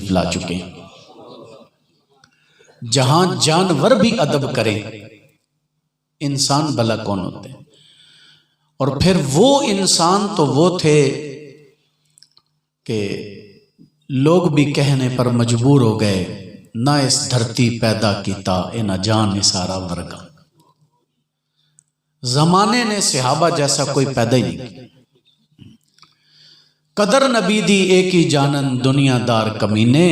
تشریف لا چکے ہیں۔ جہاں جانور بھی ادب کریں، انسان بھلا کون ہوتے ہیں؟ اور پھر وہ انسان تو وہ تھے کہ لوگ بھی کہنے پر مجبور ہو گئے، نہ اس دھرتی پیدا کیتا اے نہ جان اسارا ورگا۔ زمانے نے صحابہ جیسا کوئی پیدا ہی نہیں کیا۔ قدر نبی دی ایک ہی جانن دنیا دار کمینے،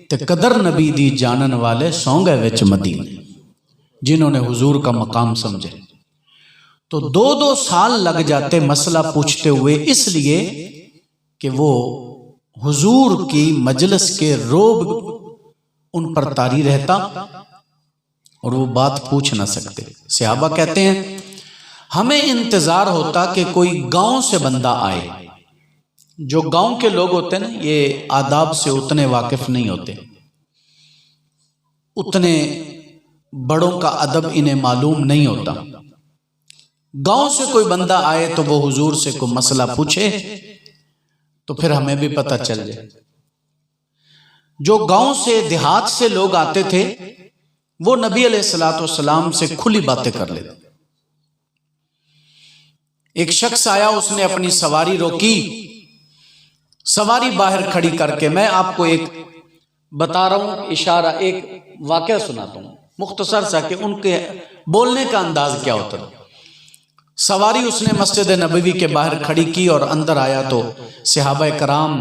تے قدر نبی دی جانن والے سوں گئے وچ مدینے، جنہوں نے حضور کا مقام سمجھے۔ تو 2 سال لگ جاتے مسئلہ پوچھتے ہوئے، اس لیے کہ وہ حضور کی مجلس کے روب ان پر طاری رہتا اور وہ بات پوچھ نہ سکتے۔ صحابہ کہتے ہیں ہمیں انتظار ہوتا کہ کوئی گاؤں سے بندہ آئے۔ جو گاؤں کے لوگ ہوتے ہیں نا، یہ آداب سے اتنے واقف نہیں ہوتے، اتنے بڑوں کا ادب انہیں معلوم نہیں ہوتا۔ گاؤں سے کوئی بندہ آئے تو وہ حضور سے کوئی مسئلہ پوچھے تو پھر ہمیں بھی پتہ چل جائے۔ جو گاؤں سے دیہات سے لوگ آتے تھے وہ نبی علیہ السلام سے کھلی باتیں کر لیتے۔ ایک شخص آیا، اس نے اپنی سواری روکی، سواری باہر کھڑی کر کے، میں آپ کو ایک بتا رہا ہوں اشارہ، ایک واقعہ سناتا ہوں مختصر سا کہ ان کے بولنے کا انداز کیا ہوتا ہے۔ سواری اس نے مسجد نبوی کے باہر کھڑی کی اور اندر آیا تو صحابہ کرام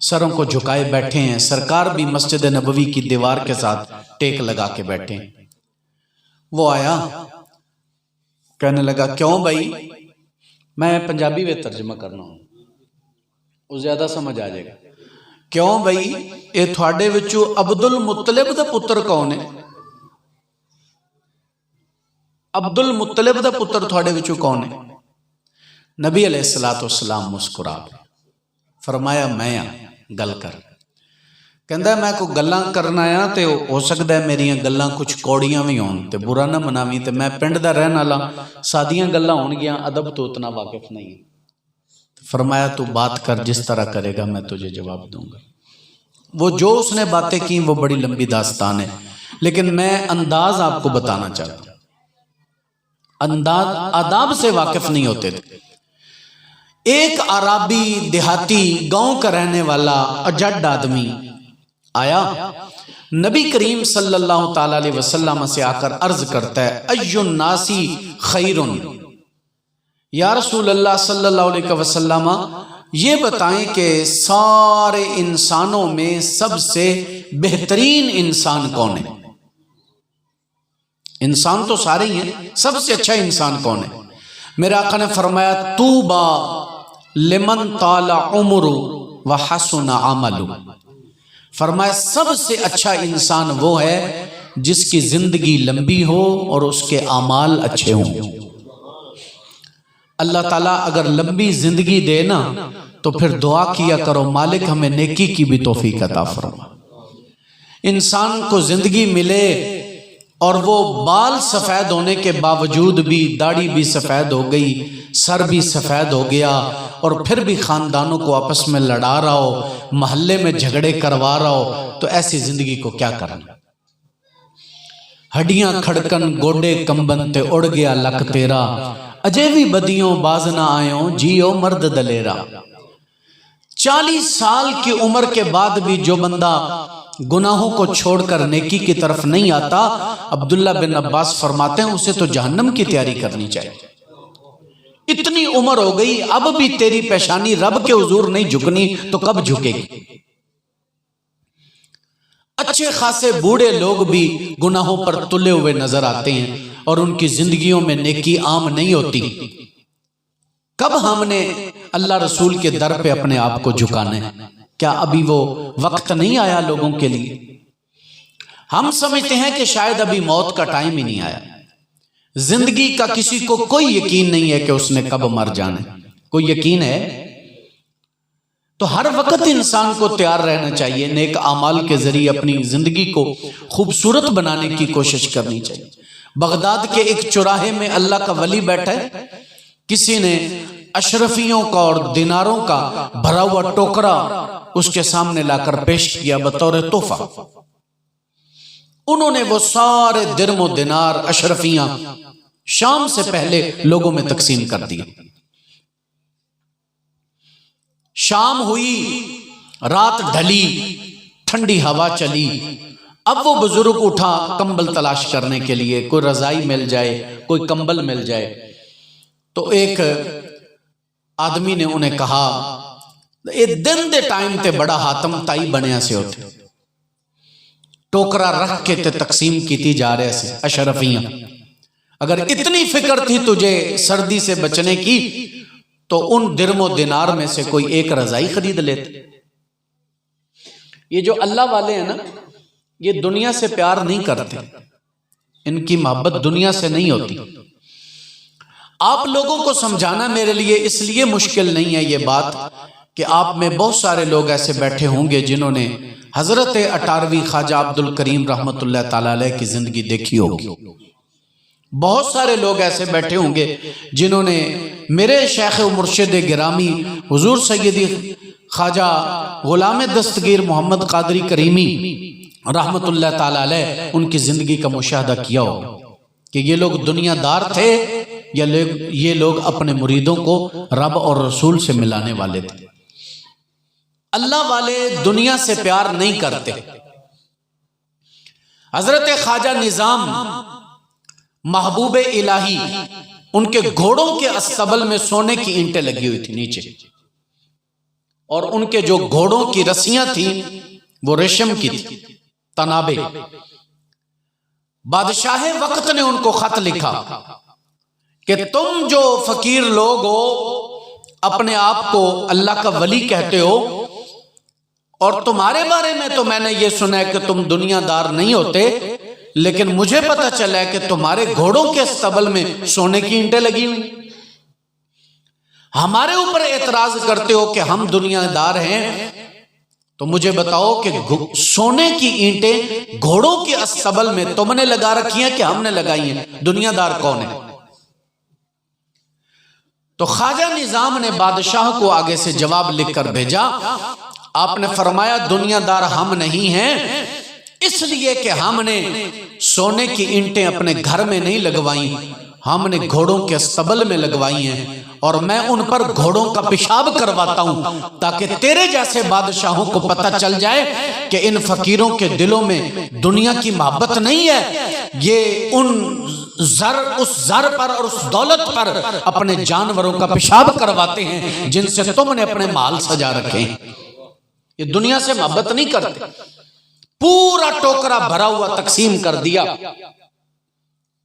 سروں کو جھکائے بیٹھے ہیں، سرکار بھی مسجد نبوی کی دیوار کے ساتھ ٹیک لگا کے بیٹھے ہیں۔ وہ آیا، کہنے لگا کیوں بھائی، میں پنجابی میں ترجمہ کرنا ہوں، وہ زیادہ سمجھ آ جائے گا۔ کیوں بھائی، اے تھوڑے وچوں عبد المطلب دا پتر کون ہے؟ عبد المطلب دا پتر تھوڑے وچوں کون ہے؟ نبی علیہ السلام مسکرا فرمایا میں گل کر، کہندا میں کو گلاں کرنا آیا تے ہو سکدا ہے میریاں گلاں کچھ کوڑیاں بھی ہون تے برا نہ مناویں، تے میں پنڈ دا رہن والا، سادیاں گلاں ہون گیاں، ادب تو اتنا واقف نہیں ہے۔ فرمایا تو بات کر، جس طرح کرے گا میں تجھے جواب دوں گا۔ وہ جو اس نے باتیں کی وہ بڑی لمبی داستان ہے، لیکن میں انداز آپ کو بتانا چاہتا ہوں۔ انداز آداب سے واقف نہیں ہوتے تھے۔ ایک عرابی دیہاتی گاؤں کا رہنے والا اجڈ آدمی آیا، نبی کریم صلی اللہ تعالی علیہ وسلم سے آ کر عرض کرتا ہے ای الناس خیر، یا رسول اللہ صلی اللہ علیہ وسلم یہ بتائیں کہ سارے انسانوں میں سب سے بہترین انسان کون ہے؟ انسان تو سارے ہی ہیں، سب سے اچھا انسان کون ہے؟ میرے آقا نے فرمایا طوبی لمن طال عمر وحسن عمل، فرمایا سب سے اچھا انسان وہ ہے جس کی زندگی لمبی ہو اور اس کے اعمال اچھے ہوں۔ اللہ تعالیٰ اگر لمبی زندگی دے نا تو پھر دعا کیا کرو مالک ہمیں نیکی کی بھی توفیق عطا فرما۔ انسان کو زندگی ملے اور وہ بال سفید ہونے کے باوجود بھی داڑھی بھی سفید ہو گئی، سر بھی سفید ہو گیا، اور پھر بھی خاندانوں کو آپس میں لڑا رہا ہو، محلے میں جھگڑے کروا رہا ہو، تو ایسی زندگی کو کیا کرنا؟ ہڈیاں کھڑکن گوڑے کمبن تے اڑ گیا لک تیرا، اجے بھی بدیوں باز نہ آئیوں جیو مرد دلیرا۔ 40 سال کی عمر کے بعد بھی جو بندہ گناہوں کو چھوڑ کر نیکی کی طرف نہیں آتا، عبداللہ بن عباس فرماتے ہیں اسے تو جہنم کی تیاری کرنی چاہیے۔ اتنی عمر ہو گئی اب بھی تیری پیشانی رب کے حضور نہیں جھکنی تو کب جھکے گی؟ اچھے خاصے بوڑھے لوگ بھی گناہوں پر تلے ہوئے نظر آتے ہیں اور ان کی زندگیوں میں نیکی عام نہیں ہوتی۔ کب ہم نے اللہ رسول کے در پہ اپنے آپ کو جھکانے؟ کیا ابھی وہ وقت نہیں آیا لوگوں کے لیے؟ ہم سمجھتے ہیں کہ شاید ابھی موت کا ٹائم ہی نہیں آیا۔ زندگی کا کسی کو کوئی یقین نہیں ہے کہ اس نے کب مر جانا ہے۔ کوئی یقین ہے؟ تو ہر وقت انسان کو تیار رہنا چاہیے، نیک اعمال کے ذریعے اپنی زندگی کو خوبصورت بنانے کی کوشش کرنی چاہیے۔ بغداد کے ایک چوراہے میں اللہ کا ولی بیٹھا ہے، کسی نے اشرفیوں کا اور دیناروں کا بھرا ہوا ٹوکرا اس کے سامنے لا کر پیش کیا بطور تحفہ۔ انہوں نے وہ سارے درم و دینار اشرفیاں شام سے پہلے لوگوں میں تقسیم کر دی۔ شام ہوئی، رات ڈھلی، ٹھنڈی ہوا چلی، اب وہ بزرگ اٹھا کمبل تلاش کرنے کے لیے، کوئی رضائی مل جائے، کوئی کمبل مل جائے۔ تو ایک آدمی نے انہیں کہا، اے دن دے ٹائم تے بڑا حاتم تائی بنیا سے ہوتے، ٹوکرا رکھ کے تے تقسیم کیتی جا رہے سے اشرفیاں، اگر اتنی فکر تھی تجھے سردی سے بچنے کی تو ان درم و دینار میں سے کوئی ایک رضائی خرید لیتے۔ یہ جو اللہ والے ہیں نا، یہ دنیا سے پیار نہیں کرتے، ان کی محبت دنیا سے نہیں ہوتی۔ آپ لوگوں کو سمجھانا میرے لیے اس لیے مشکل نہیں ہے یہ بات کہ آپ میں بہت سارے لوگ ایسے بیٹھے ہوں گے جنہوں نے حضرت 18ویں خواجہ عبد الکریم رحمت اللہ تعالیٰ علیہ کی زندگی دیکھی ہوگی۔ بہت سارے لوگ ایسے بیٹھے ہوں گے جنہوں نے میرے شیخ و مرشد گرامی حضور سیدی خواجہ غلام دستگیر محمد قادری کریمی رحمت اللہ تعالیٰ علیہ ان کی زندگی کا مشاہدہ کیا ہو کہ یہ لوگ دنیا دار تھے یا یہ لوگ اپنے مریدوں کو رب اور رسول سے ملانے والے تھے۔ اللہ والے دنیا سے پیار نہیں کرتے۔ حضرت خواجہ نظام محبوب الہی، ان کے گھوڑوں کے استبل میں سونے کی اینٹیں لگی ہوئی تھی نیچے، اور ان کے جو گھوڑوں کی رسیاں تھیں وہ ریشم کی تھی، تنابے۔ بادشاہ وقت نے ان کو خط لکھا کہ تم جو فقیر لوگ ہو، اپنے آپ کو اللہ کا ولی کہتے ہو، اور تمہارے بارے میں تو میں نے یہ سنا ہے کہ تم دنیا دار نہیں ہوتے، لیکن مجھے پتا چلا ہے کہ تمہارے گھوڑوں کے استبل میں سونے کی اینٹیں لگی ہوئی، ہمارے اوپر اعتراض کرتے ہو کہ ہم دنیا دار ہیں، تو مجھے بتاؤ کہ سونے کی اینٹیں گھوڑوں کے استبل میں تم نے لگا رکھی ہیں کہ ہم نے لگائی ہیں؟ دنیا دار کون ہے؟ تو خواجہ نظام نے بادشاہ کو آگے سے جواب لکھ کر بھیجا۔ آپ نے فرمایا دنیا دار ہم نہیں ہیں، اس لیے کہ ہم نے سونے کی اینٹیں اپنے گھر میں نہیں لگوائیں، ہم نے گھوڑوں کے استبل میں لگوائی ہیں، اور میں ان پر گھوڑوں کا پیشاب کرواتا ہوں تاکہ تیرے جیسے بادشاہوں کو پتہ چل جائے کہ ان فقیروں کے دلوں میں دنیا کی محبت نہیں ہے، یہ اس زر پر اور اس دولت پر اپنے جانوروں کا پیشاب کرواتے ہیں جن سے تم نے اپنے مال سجا رکھے ہیں، یہ دنیا سے محبت نہیں کرتے۔ پورا ٹوکرا بھرا ہوا تقسیم کر دیا،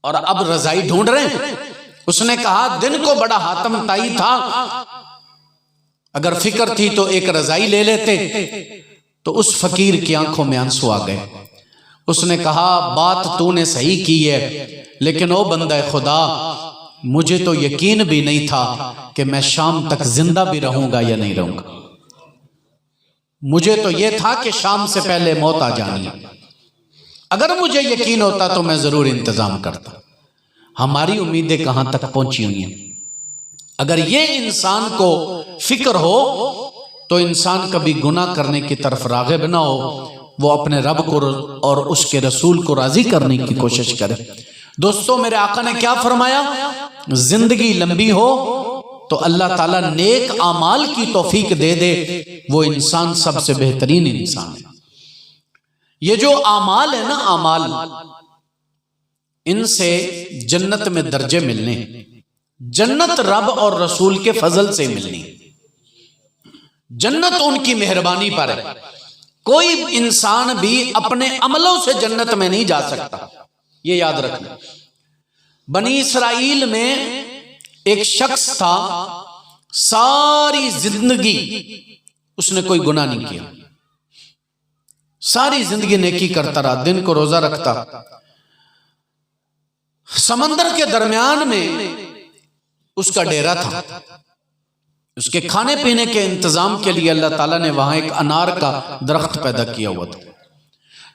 اور اب رضائی ڈھونڈ رہے ہیں۔ اس نے کہا دن کو بڑا حاتم تائی تھا، اگر فکر تھی تو ایک رضائی لے لیتے۔ تو اس فقیر کی آنکھوں میں آنسو آ گئے۔ اس نے کہا بات تو نے صحیح کی ہے، لیکن او بندہ خدا، مجھے تو یقین بھی نہیں تھا کہ میں شام تک زندہ بھی رہوں گا یا نہیں رہوں گا، مجھے تو یہ تھا کہ شام سے پہلے موت آ جانی ہے، اگر مجھے یقین ہوتا تو میں ضرور انتظام کرتا۔ ہماری امیدیں کہاں تک پہنچی ہوئی ہیں؟ اگر یہ انسان کو فکر ہو تو انسان کبھی گناہ کرنے کی طرف راغب نہ ہو، وہ اپنے رب کو اور اس کے رسول کو راضی کرنے کی کوشش کرے۔ دوستو، میرے آقا نے کیا فرمایا؟ زندگی لمبی ہو تو اللہ تعالیٰ نیک اعمال کی توفیق دے دے، وہ انسان سب سے بہترین انسان ہے۔ یہ جو اعمال ہے نا، اعمال، ان سے جنت میں درجے ملنے، جنت رب اور رسول کے فضل سے ملنی، جنت ان کی مہربانی پر ہے۔ کوئی انسان بھی اپنے عملوں سے جنت میں نہیں جا سکتا، یہ یاد رکھنا۔ بنی اسرائیل میں ایک شخص تھا، ساری زندگی اس نے کوئی گناہ نہیں کیا، ساری زندگی نیکی کرتا رہا، دن کو روزہ رکھتا۔ سمندر کے درمیان میں اس کا ڈیرا تھا، اس کے کھانے پینے کے انتظام کے لیے اللہ تعالیٰ نے وہاں ایک انار کا درخت پیدا کیا ہوا تھا۔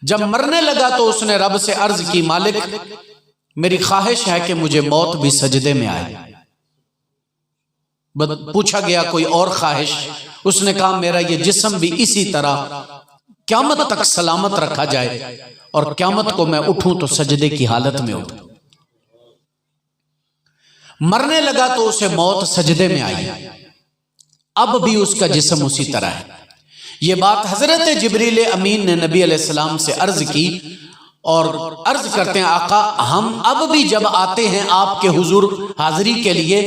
جب مرنے لگا تو اس نے رب سے عرض کی، مالک میری خواہش ہے کہ مجھے موت بھی سجدے میں آئے۔ پوچھا گیا کوئی اور خواہش؟ اس نے کہا میرا یہ جسم بھی اسی طرح قیامت تک سلامت رکھا جائے اور قیامت کو میں اٹھوں تو سجدے کی حالت میں اٹھوں۔ مرنے لگا تو اسے موت سجدے میں آئی، اب بھی اس کا جسم اسی طرح ہے۔ یہ بات حضرت جبریل امین نے نبی علیہ السلام سے عرض کی اور عرض کرتے ہیں آقا ہم اب بھی جب آتے ہیں آپ کے حضور حاضری کے لیے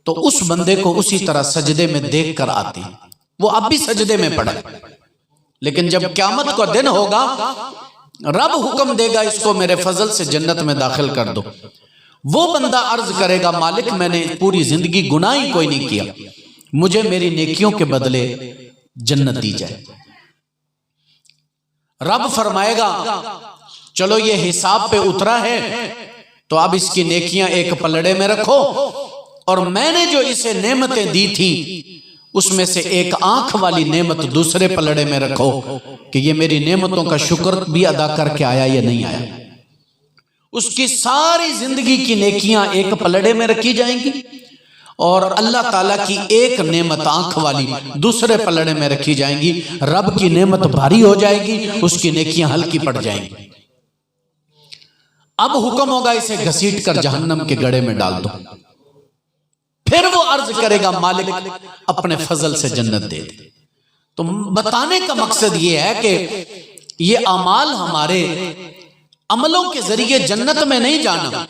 تو اس بندے کو اسی طرح سجدے میں دیکھ کر آتے ہیں، وہ اب بھی سجدے میں پڑا، لیکن جب قیامت کا دن ہوگا رب حکم دے گا اس کو میرے فضل سے جنت میں داخل کر دو، وہ بندہ عرض کرے گا مالک میں نے پوری زندگی گناہ ہی کوئی نہیں کیا، مجھے میری نیکیوں کے بدلے جنت دی جائے۔ رب فرمائے گا چلو یہ حساب پہ اترا ہے تو اب اس کی نیکیاں ایک پلڑے میں رکھو، اور میں نے جو اسے نعمتیں دی تھی اس میں سے ایک آنکھ والی نعمت دوسرے پلڑے میں رکھو کہ یہ میری نعمتوں کا شکر بھی ادا کر کے آیا یا نہیں آیا۔ اس کی ساری زندگی کی نیکیاں ایک پلڑے میں رکھی جائیں گی اور اللہ تعالیٰ کی ایک نعمت آنکھ والی دوسرے پلڑے میں رکھی جائیں گی، رب کی نعمت بھاری ہو جائے گی، اس کی نیکیاں ہلکی پڑ جائیں گی۔ اب حکم ہوگا اسے گھسیٹ کر جہنم کے گڑھے میں ڈال دو، پھر وہ عرض کرے گا مالک اپنے فضل سے جنت دے دے۔ تو بتانے کا مقصد یہ ہے کہ یہ اعمال ہمارے عملوں کے ذریعے جنت میں نہیں جانا،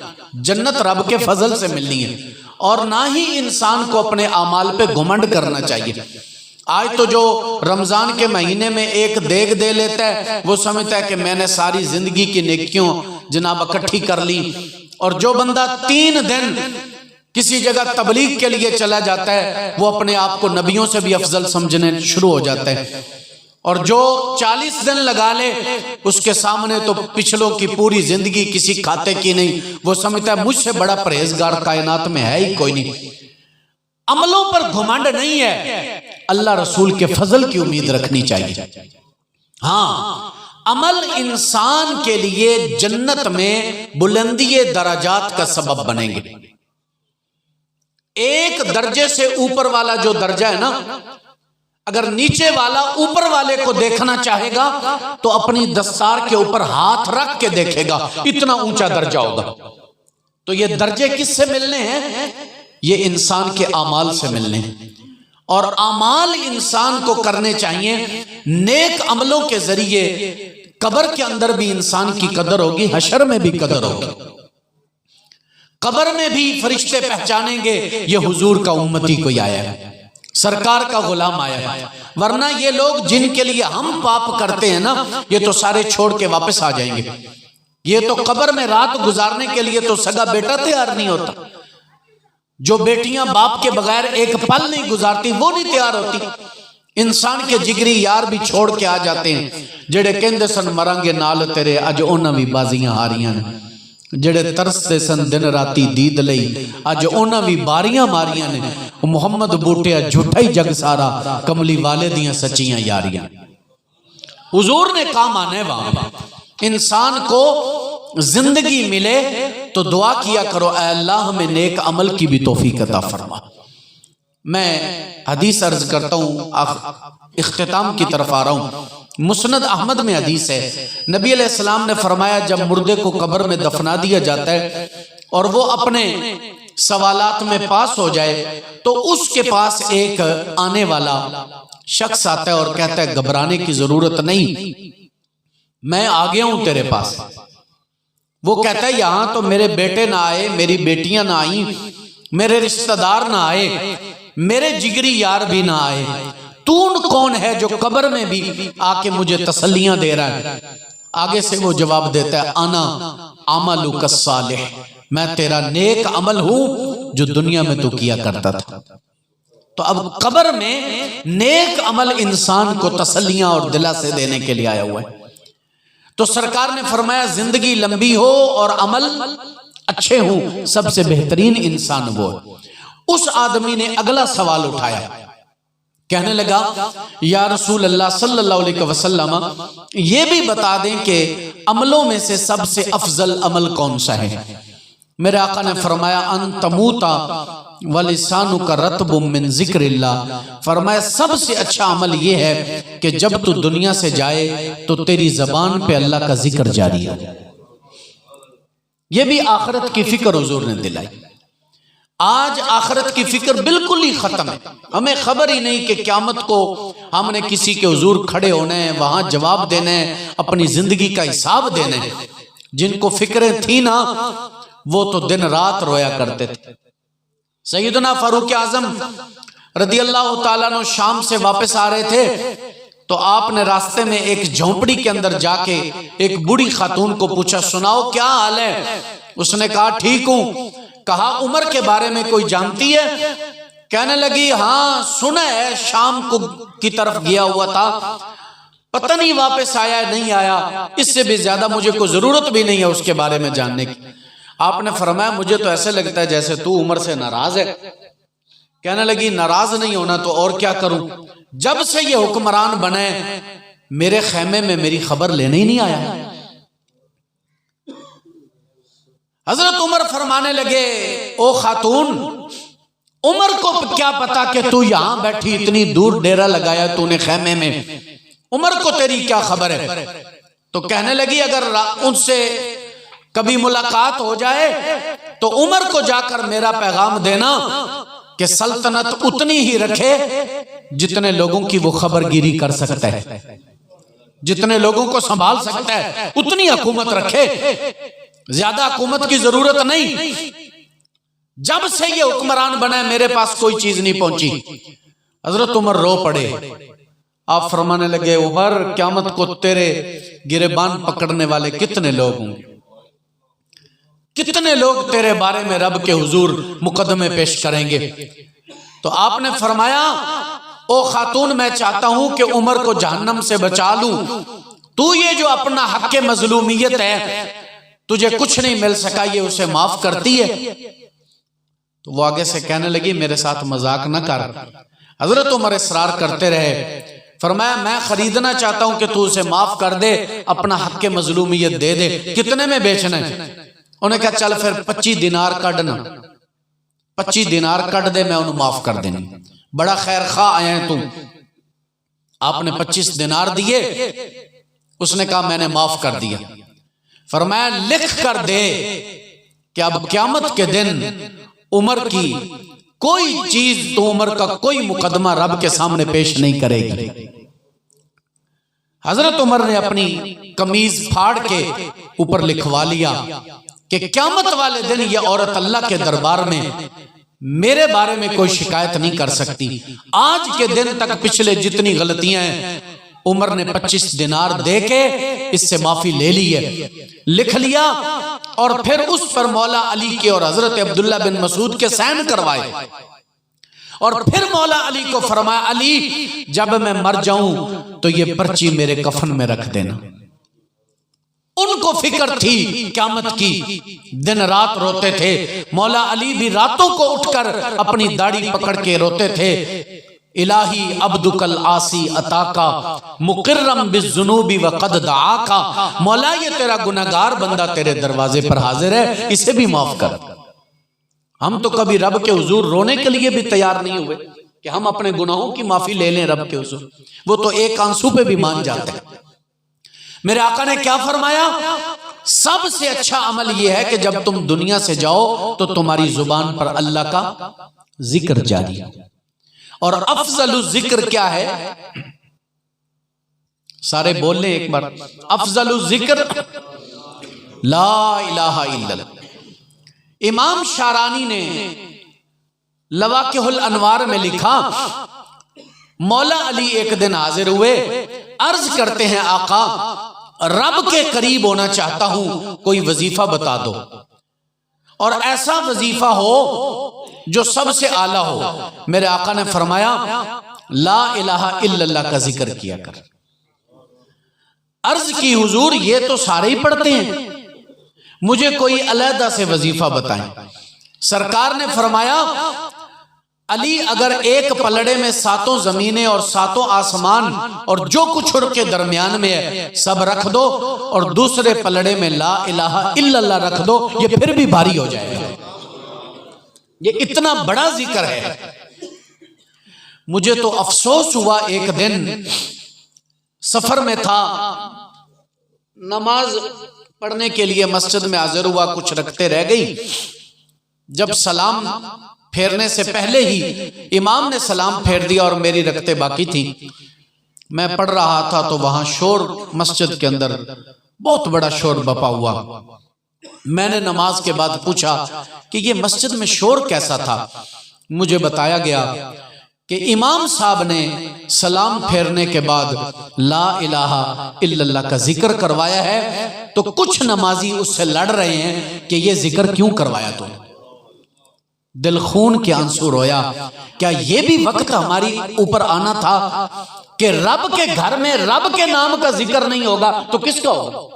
جنت رب کے فضل سے ملنی ہے، اور نہ ہی انسان کو اپنے اعمال پہ گھمنڈ کرنا چاہیے۔ آج تو جو رمضان کے مہینے میں ایک دیگ دے لیتا ہے وہ سمجھتا ہے کہ میں نے ساری زندگی کی نیکیوں جناب اکٹھی کر لی، اور جو بندہ 3 دن کسی جگہ تبلیغ کے لیے چلا جاتا ہے وہ اپنے آپ کو نبیوں سے بھی افضل سمجھنے شروع ہو جاتا ہے، اور جو 40 دن لگا لے اس کے سامنے تو پچھلوں کی پوری زندگی کسی کھاتے کی نہیں، وہ سمجھتا ہے مجھ سے بڑا پرہیزگار کائنات میں ہے ہی کوئی نہیں۔ عملوں پر گھمنڈ نہیں ہے، اللہ رسول کے فضل کی امید رکھنی چاہیے۔ ہاں عمل انسان کے لیے جنت میں بلندی درجات کا سبب بنیں گے۔ ایک درجے سے اوپر والا جو درجہ ہے نا، اگر نیچے والا اوپر والے کو دیکھنا چاہے گا تو اپنی دستار کے اوپر ہاتھ رکھ کے دیکھے گا، اتنا اونچا درجہ ہوگا۔ تو یہ درجے کس سے ملنے ہیں؟ یہ انسان کے اعمال سے ملنے ہیں، اور اعمال انسان کو کرنے چاہیے نیک عملوں کے ذریعے۔ قبر کے اندر بھی انسان کی قدر ہوگی، حشر میں بھی قدر ہوگی، قبر میں بھی فرشتے پہچانیں گے یہ حضور کا امتی کوئی آیا ہے، سرکار کا غلام آیا ہے، ورنہ یہ لوگ جن کے لیے ہم پاپ کرتے ہیں نا یہ تو سارے چھوڑ کے واپس آ جائیں گے۔ یہ تو قبر میں رات گزارنے کے لیے تو سگا بیٹا تیار نہیں ہوتا، جو بیٹیاں باپ کے بغیر ایک پل نہیں گزارتی وہ نہیں تیار ہوتی۔ انسان کے جگری یار بھی چھوڑ کے آ جاتے ہیں، جڑے کہندے سن مرانگے نال تیرے اج انہاں بھی بازیاں ہاریاں نے، جڑے ترستے سن دن راتی دید لئی اج انہاں بھی باریاں ماریاں نے، محمد بوٹیا جھوٹا ہی جگ سارا کملی والے دیاں سچیاں یاریاں۔ حضور نے کام آنے وہاں انسان کو زندگی ملے تو دعا کیا کرو اے اللہ ہمیں نیک عمل کی بھی توفیق عطا فرما۔ میں حدیث عرض کرتا ہوں، اختتام کی طرف آ رہا ہوں۔ مسند احمد میں حدیث ہے، نبی علیہ السلام نے فرمایا جب مردے کو قبر میں دفنا دیا جاتا ہے اور وہ اپنے سوالات میں پاس ہو جائے تو اس کے پاس ایک آنے والا شخص آتا ہے اور کہتا ہے گھبرانے کی ضرورت نہیں، میں آ گیا ہوں تیرے پاس۔ وہ کہتا ہے یہاں تو میرے بیٹے نہ آئے، میری بیٹیاں نہ آئیں، میرے رشتہ دار نہ آئے، میرے جگری یار بھی نہ آئے، تو کون ہے جو قبر میں بھی آ کے مجھے تسلیاں دے رہا ہے؟ آگے سے وہ جواب دیتا ہے انا عملک الصالح، میں تیرا نیک عمل ہوں جو دنیا میں تو کیا کرتا تھا۔ تو اب قبر میں نیک عمل انسان کو تسلیاں اور دلاسے دینے کے لیے آیا ہوا ہے۔ تو سرکار نے فرمایا زندگی لمبی ہو اور عمل اچھے ہوں، سب سے بہترین انسان وہ ہے۔ اس آدمی نے اگلا سوال اٹھایا، کہنے لگا یا رسول اللہ صلی اللہ علیہ وسلم یہ بھی بتا دیں کہ عملوں میں سے سب سے افضل عمل کون سا ہے؟ میرے آقا نے فرمایا ان تموتا وَلِسَانُكَ رَطْبٌ مِّن ذِكْرِ اللَّهِ، فرمایا سب سے اچھا عمل یہ ہے کہ جب تو دنیا سے جائے تو تیری زبان پہ اللہ کا ذکر جاری ہو۔ یہ بھی آخرت کی فکر حضور نے دلائی۔ آج آخرت کی فکر بالکل ہی ختم ہے، ہمیں خبر ہی نہیں کہ قیامت کو ہم نے کسی کے حضور کھڑے ہونے ہیں، وہاں جواب دینے ہیں، اپنی زندگی کا حساب دینے ہیں۔ جن کو فکریں تھیں نا وہ تو دن رات رویا کرتے تھے۔ سیدنا فاروق اعظم رضی اللہ تعالیٰ عنہ شام سے واپس آ رہے تھے تو آپ نے راستے میں ایک جھونپڑی کے اندر جا کے ایک بوڑھی خاتون کو پوچھا، سناؤ کیا حال ہے؟ اس نے کہا ٹھیک ہوں۔ کہا عمر کے بارے میں کوئی جانتی ہے؟ کہنے لگی ہاں سنا ہے، شام کی طرف گیا ہوا تھا، پتہ نہیں واپس آیا ہے نہیں آیا، اس سے بھی زیادہ مجھے کوئی ضرورت بھی نہیں ہے اس کے بارے میں جاننے کی۔ آپ نے فرمایا مجھے تو ایسے لگتا ہے جیسے تو عمر سے ناراض ہے۔ کہنے لگی ناراض نہیں ہونا تو اور کیا کروں، جب سے یہ حکمران بنے میرے خیمے میں میری خبر لینے ہی نہیں آیا۔ حضرت عمر فرمانے لگے او خاتون، عمر کو کیا پتا کہ تو یہاں بیٹھی اتنی دور ڈیرا لگایا تو نے خیمے میں، عمر کو تیری کیا خبر ہے؟ تو کہنے لگی اگر ان سے کبھی ملاقات ہو جائے تو عمر کو جا کر میرا پیغام دینا کہ سلطنت اتنی ہی رکھے جتنے لوگوں کی وہ خبر گیری کر سکتا ہے، جتنے لوگوں کو سنبھال سکتا ہے اتنی حکومت رکھے، زیادہ حکومت کی ضرورت نہیں۔ جب سے یہ حکمران بنا میرے پاس کوئی چیز نہیں پہنچی۔ حضرت عمر رو پڑے۔ آپ فرمانے لگے عمر قیامت کو تیرے گریبان پکڑنے والے کتنے لوگ ہوں گے، کتنے لوگ تیرے بارے میں رب کے حضور مقدمے پیش کریں گے۔ تو آپ نے فرمایا او خاتون میں چاہتا ہوں کہ عمر کو جہنم سے بچا لوں، تو یہ جو اپنا حق مظلومیت ہے تجھے کچھ نہیں مل سکا یہ اسے معاف کرتی ہے۔ تو وہ آگے سے کہنے لگی میرے ساتھ مذاق نہ کر۔ حضرت عمر اصرار کرتے رہے، فرمایا میں خریدنا چاہتا ہوں کہ تو اسے معاف کر دے، اپنا حق مظلومیت دے دے، کتنے میں بیچنا ہے؟ انہوں نے کہا چل پھر 25 دینار کڈنا، 25 دینار کڈ دے میں انہوں معاف کر دینا، بڑا خیر خواہ آئے ہیں تم۔ آپ نے 25 دینار دیے، اس نے کہا میں نے معاف کر دیا۔ فرمایا لکھ کر دے کہ اب قیامت کے دن عمر کی کوئی چیز تو عمر کا کوئی مقدمہ رب کے سامنے پیش نہیں کرے گی۔ حضرت عمر نے اپنی قمیض پھاڑ کے اوپر لکھوا لیا کہ قیامت والے دن یہ عورت اللہ کے دربار میں میرے بارے میں کوئی شکایت نہیں کر سکتی۔ آج کے دن تک پچھلے جتنی غلطیاں ہیں عمر نے 25 دینار دے کے اس سے معافی لے لی ہے، لکھ لیا، اور پھر اس پر مولا علی کے اور حضرت عبداللہ بن مسعود کے سائن کروائے، اور پھر مولا علی کو فرمایا علی جب میں مر جاؤں تو یہ پرچی میرے کفن میں رکھ دینا۔ ان کو فکر تھی قیامت کی، دن رات روتے تھے۔ مولا علی بھی راتوں کو اٹھ کر اپنی داڑھی پکڑ کے روتے تھے، الہی عبدک العاصی اتاکا مقرم بالذنوب وقد دعاکا، مولا یہ تیرا گناہگار بندہ تیرے دروازے پر حاضر ہے، اسے بھی معاف کر۔ ہم تو کبھی رب کے حضور رونے کے لیے بھی تیار نہیں ہوئے کہ ہم اپنے گناہوں کی معافی لے لیں رب کے حضور، وہ تو ایک آنسو پہ بھی مان جاتے ہیں۔ میرے آقا نے کیا فرمایا؟ سب سے اچھا عمل یہ ہے کہ جب تم دنیا سے جاؤ تو تمہاری زبان پر اللہ کا ذکر جاری ہے۔ اور افضل الذکر کیا ہے؟ سارے بول لیں ایک بار، افضل الذکر لا الہ الا اللہ۔ امام شارانی نے لواقح الانوار میں لکھا، مولا علی ایک دن حاضر ہوئے، عرض کرتے ہیں آقا رب کے قریب ہونا چاہتا ہوں، کوئی وظیفہ بتا دو، اور ایسا وظیفہ ہو جو سب سے اعلیٰ ہو۔ میرے آقا نے فرمایا لا الہ الا اللہ کا ذکر کیا کر۔ عرض کی حضور یہ تو سارے ہی پڑھتے ہیں، مجھے کوئی علیحدہ سے وظیفہ بتائیں۔ سرکار نے فرمایا علی اگر ایک پلڑے میں 7 زمینیں اور 7 آسمان اور جو کچھ ان کے درمیان میں ہے سب رکھ دو، اور دوسرے پلڑے میں لا الہ الا اللہ رکھ دو، یہ پھر بھی بھاری ہو جائے گا۔ یہ اتنا بڑا ذکر ہے. مجھے تو افسوس ہوا، ایک دن سفر میں تھا، نماز پڑھنے کے لیے مسجد میں حاضر ہوا، کچھ رکھتے رہ گئی. جب سلام پھیرنے سے پہلے ہی امام نے سلام پھیر دیا اور میری رکھتے باقی تھی. میں پڑھ رہا تھا تو وہاں شور، مسجد کے اندر بہت بڑا شور بپا ہوا. میں نے نماز کے بعد پوچھا کہ یہ مسجد میں شور کیسا تھا. مجھے بتایا گیا کہ امام صاحب نے سلام پھیرنے کے بعد لا الہ الا اللہ کا ذکر کروایا ہے، تو کچھ نمازی اس سے لڑ رہے ہیں کہ یہ ذکر کیوں کروایا تو. دل خون کے آنسو رویا. کیا یہ بھی وقت ہماری اوپر آنا تھا کہ رب کے گھر میں رب کے نام کا ذکر نہیں ہوگا تو کس کا ہوگا؟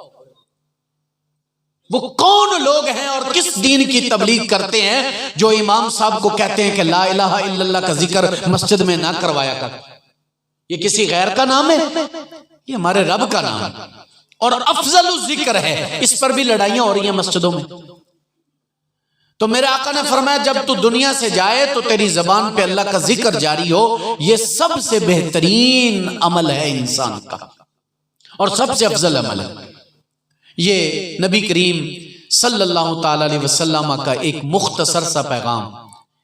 وہ کون لوگ ہیں اور کس دین کی تبلیغ کرتے ہیں جو امام صاحب کو کہتے ہیں کہ لا الہ الا اللہ کا ذکر مسجد میں نہ کروایا کر؟ یہ کسی غیر کا نام ہے؟ یہ ہمارے رب کا نام ہے اور افضل الذکر ہے. اس پر بھی لڑائیاں ہو رہی ہیں مسجدوں میں. تو میرے آقا نے فرمایا جب تو دنیا سے جائے تو تیری زبان پہ اللہ کا ذکر جاری ہو. یہ سب سے بہترین عمل ہے انسان کا اور سب سے افضل عمل ہے. یہ نبی کریم صلی اللہ تعالی علیہ وسلم کا ایک مختصر سا پیغام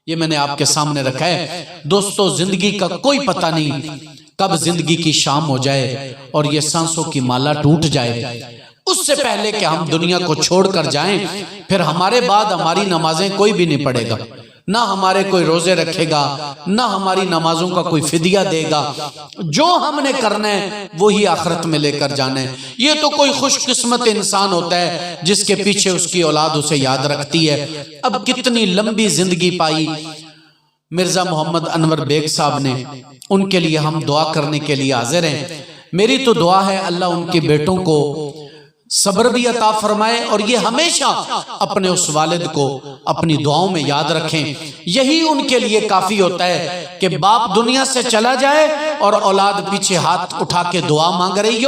یہ میں نے آپ کے سامنے رکھا ہے. دوستو، زندگی کا کوئی پتہ نہیں کب زندگی کی شام ہو جائے اور یہ سانسوں کی مالا ٹوٹ جائے. اس سے پہلے کہ ہم دنیا کو چھوڑ کر جائیں، پھر ہمارے بعد ہماری نمازیں کوئی بھی نہیں پڑھے گا، نہ ہمارے کوئی روزے رکھے گا، نہ ہماری نمازوں کا کوئی فدیہ دے گا. جو ہم نے کرنا ہے وہی آخرت میں لے کر جانا ہے. یہ تو کوئی خوش قسمت انسان ہوتا ہے جس کے پیچھے اس کی اولاد اسے یاد رکھتی ہے. اب کتنی لمبی زندگی پائی مرزا محمد انور بیگ صاحب نے، ان کے لیے ہم دعا کرنے کے لیے حاضر ہیں. میری تو دعا ہے اللہ ان کے بیٹوں کو صبر بھی عطا فرمائے اور یہ ہمیشہ اپنے اس والد کو اپنی دعاؤں میں یاد رکھیں. یہی ان کے لیے کافی ہوتا ہے کہ باپ دنیا سے چلا جائے اور اولاد پیچھے ہاتھ اٹھا کے دعا مانگ رہی ہو.